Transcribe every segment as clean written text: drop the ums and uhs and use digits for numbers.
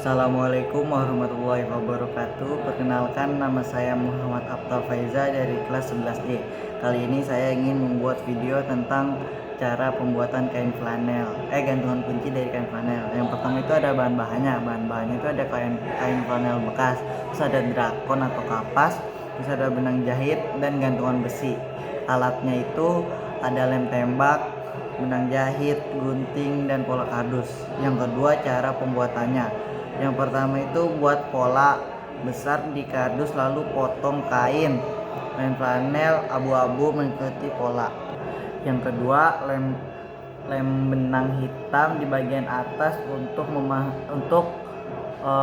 Assalamualaikum warahmatullahi wabarakatuh. Perkenalkan, nama saya Muhammad Aftal Faiza dari kelas 11D. Kali ini saya ingin membuat video tentang cara pembuatan kain flanel, gantungan kunci dari kain flanel. Yang pertama itu ada bahan-bahannya. Bahan-bahannya itu ada kain flanel bekas, terus ada drakon atau kapas, terus ada benang jahit dan gantungan besi. Alatnya itu ada lem tembak, benang jahit, gunting, dan pola kardus. Yang kedua, cara pembuatannya. Yang pertama itu buat pola besar di kardus, lalu potong kain flanel abu-abu mengikuti pola. Yang kedua, lem benang hitam di bagian atas untuk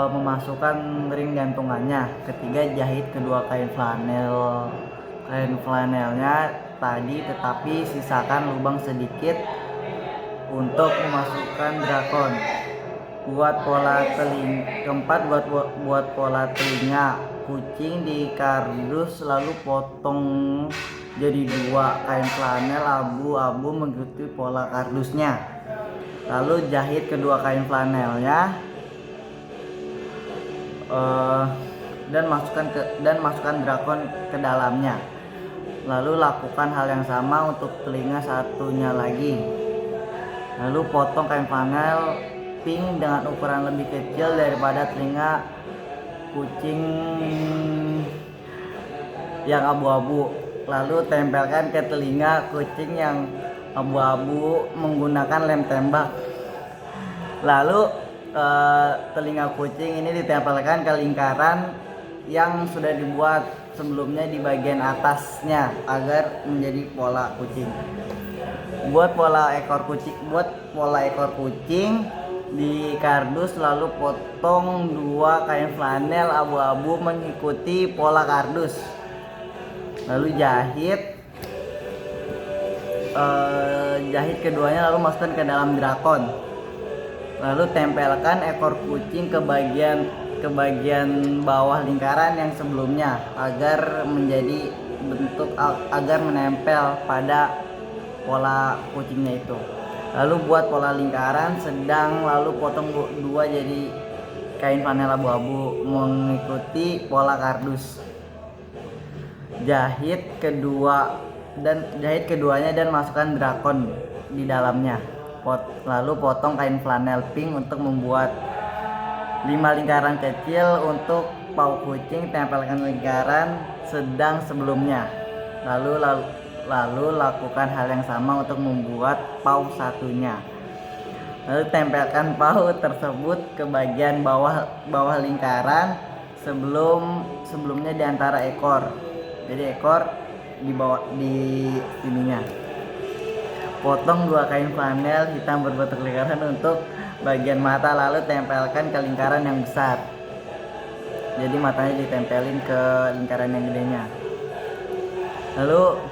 memasukkan ring gantungannya. Ketiga, jahit kedua kain flanelnya tadi, tetapi sisakan lubang sedikit untuk memasukkan drakon. Keempat, buat pola telinga kucing di kardus, lalu potong jadi dua kain flanel abu-abu mengikuti pola kardusnya. Lalu jahit kedua kain flanelnya dan masukkan drakon ke dalamnya. Lalu lakukan hal yang sama untuk telinga satunya lagi. Lalu potong kain flanel pink dengan ukuran lebih kecil daripada telinga kucing yang abu-abu. Lalu tempelkan ke telinga kucing yang abu-abu menggunakan lem tembak. Lalu telinga kucing ini ditempelkan ke lingkaran yang sudah dibuat sebelumnya di bagian atasnya agar menjadi pola kucing. Buat pola ekor kucing di kardus, lalu potong dua kain flanel abu-abu mengikuti pola kardus. Lalu jahit keduanya, lalu masukkan ke dalam drakon. Lalu tempelkan ekor kucing ke bagian bawah lingkaran yang sebelumnya agar menempel pada pola kucingnya itu. Lalu buat pola lingkaran sedang, lalu potong dua jadi kain flanel abu-abu mengikuti pola kardus. Jahit keduanya dan masukkan drakon di dalamnya. Lalu potong kain flanel pink untuk membuat 5 lingkaran kecil untuk pauk kucing. Tempelkan lingkaran sedang sebelumnya. Lalu lakukan hal yang sama untuk membuat pauk satunya. Lalu tempelkan pauk tersebut ke bagian bawah lingkaran sebelumnya di antara ekor. Jadi ekor di bawah di sininya. Potong dua kain flanel hitam berbentuk lingkaran untuk bagian mata, lalu tempelkan ke lingkaran yang besar. Jadi matanya ditempelin ke lingkaran yang gedenya. Lalu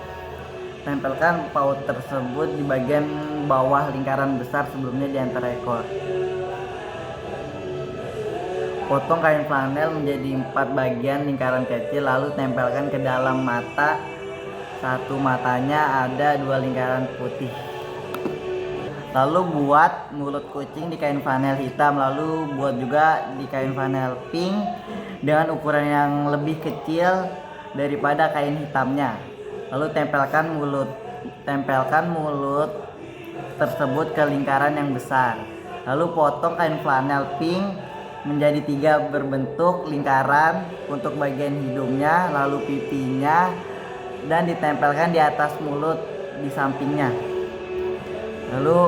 tempelkan paut tersebut di bagian bawah lingkaran besar sebelumnya di antara ekor. Potong kain flanel menjadi 4 bagian lingkaran kecil, lalu tempelkan ke dalam mata. Satu matanya ada 2 lingkaran putih. Lalu buat mulut kucing di kain flanel hitam, lalu buat juga di kain flanel pink dengan ukuran yang lebih kecil daripada kain hitamnya. Lalu tempelkan mulut tersebut ke lingkaran yang besar. Lalu potong kain flanel pink menjadi 3 berbentuk lingkaran untuk bagian hidungnya, lalu pipinya, dan ditempelkan di atas mulut di sampingnya. Lalu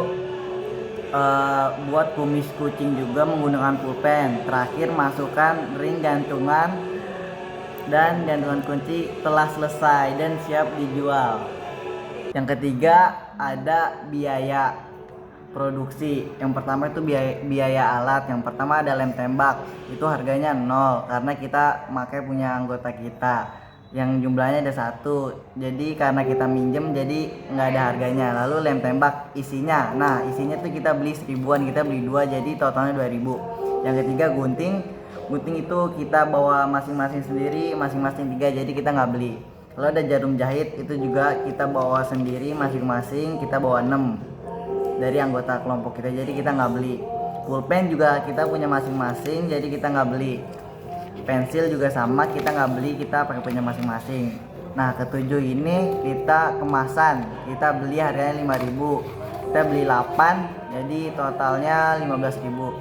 buat kumis kucing juga menggunakan pulpen. Terakhir, masukkan ring gantungan dan gantungan kunci telah selesai dan siap dijual. Yang ketiga, ada biaya produksi. Yang pertama itu biaya alat. Yang pertama ada lem tembak, itu harganya 0 karena kita pakai punya anggota kita yang jumlahnya ada 1. Jadi karena kita minjem, jadi nggak ada harganya. Lalu lem tembak isinya tuh kita beli 1000-an, kita beli 2, jadi totalnya 2000. Yang ketiga, gunting itu kita bawa masing-masing sendiri, masing-masing 3, jadi kita nggak beli. Lalu ada jarum jahit, itu juga kita bawa sendiri masing-masing, kita bawa 6 dari anggota kelompok kita, jadi kita nggak beli. Pulpen juga kita punya masing-masing, jadi kita nggak beli. Pensil juga sama, kita nggak beli, kita pakai punya masing-masing. Nah, ketujuh ini kita kemasan, kita beli harganya 5.000, kita beli 8, jadi totalnya 15.000.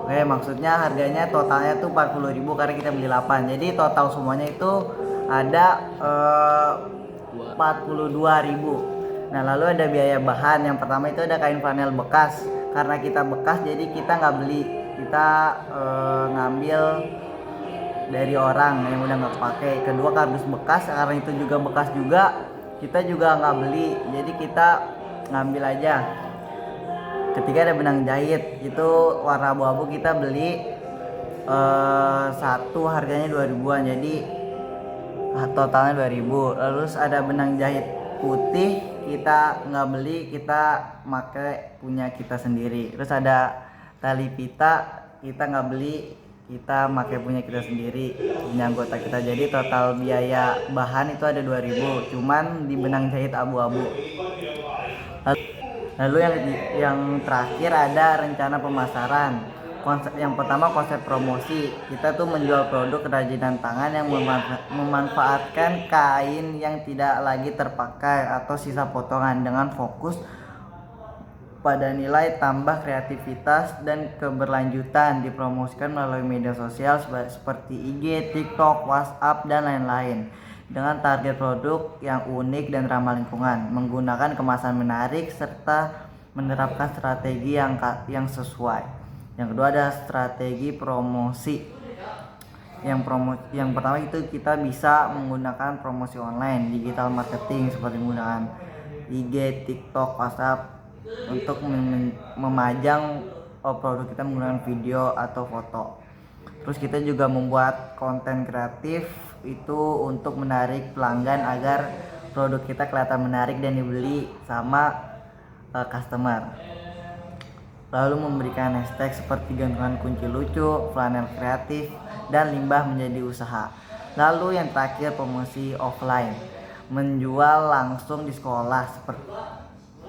Oke, maksudnya harganya totalnya tuh 40.000 karena kita beli 8. Jadi total semuanya itu ada 42.000. Nah, lalu ada biaya bahan. Yang pertama itu ada kain flanel bekas. Karena kita bekas, jadi kita nggak beli, kita ngambil dari orang yang udah nggak pakai. Kedua, kardus bekas, karena itu juga bekas juga, kita juga nggak beli, jadi kita ngambil aja. Ketiga, ada benang jahit, itu warna abu-abu, kita beli satu harganya 2.000-an, jadi totalnya 2.000. Lalu ada benang jahit putih, kita nggak beli, kita pakai punya kita sendiri. Terus ada tali pita, kita nggak beli, kita pakai punya kita sendiri, punya anggota kita. Jadi total biaya bahan itu ada 2.000, cuman di benang jahit abu-abu. Lalu yang terakhir ada rencana pemasaran. Yang pertama, konsep promosi. Kita tuh menjual produk kerajinan tangan yang memanfaatkan kain yang tidak lagi terpakai atau sisa potongan dengan fokus pada nilai tambah kreativitas dan keberlanjutan. Dipromosikan melalui media sosial seperti IG, TikTok, WhatsApp, dan lain-lain dengan target produk yang unik dan ramah lingkungan, menggunakan kemasan menarik serta menerapkan strategi yang sesuai. Yang kedua ada strategi promosi. Yang pertama itu kita bisa menggunakan promosi online, digital marketing seperti menggunakan IG, TikTok, WhatsApp untuk memajang produk kita menggunakan video atau foto. Terus kita juga membuat konten kreatif itu untuk menarik pelanggan agar produk kita kelihatan menarik dan dibeli sama customer. Lalu memberikan hashtag seperti gantungan kunci lucu, flanel kreatif, dan limbah menjadi usaha. Lalu yang terakhir, promosi offline, menjual langsung di sekolah,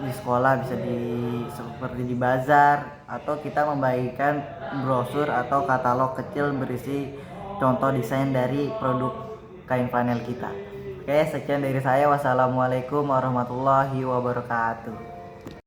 bisa seperti di bazar, atau kita membagikan brosur atau katalog kecil berisi contoh desain dari produk kain flanel kita. Oke, sekian dari saya. Wassalamualaikum warahmatullahi wabarakatuh.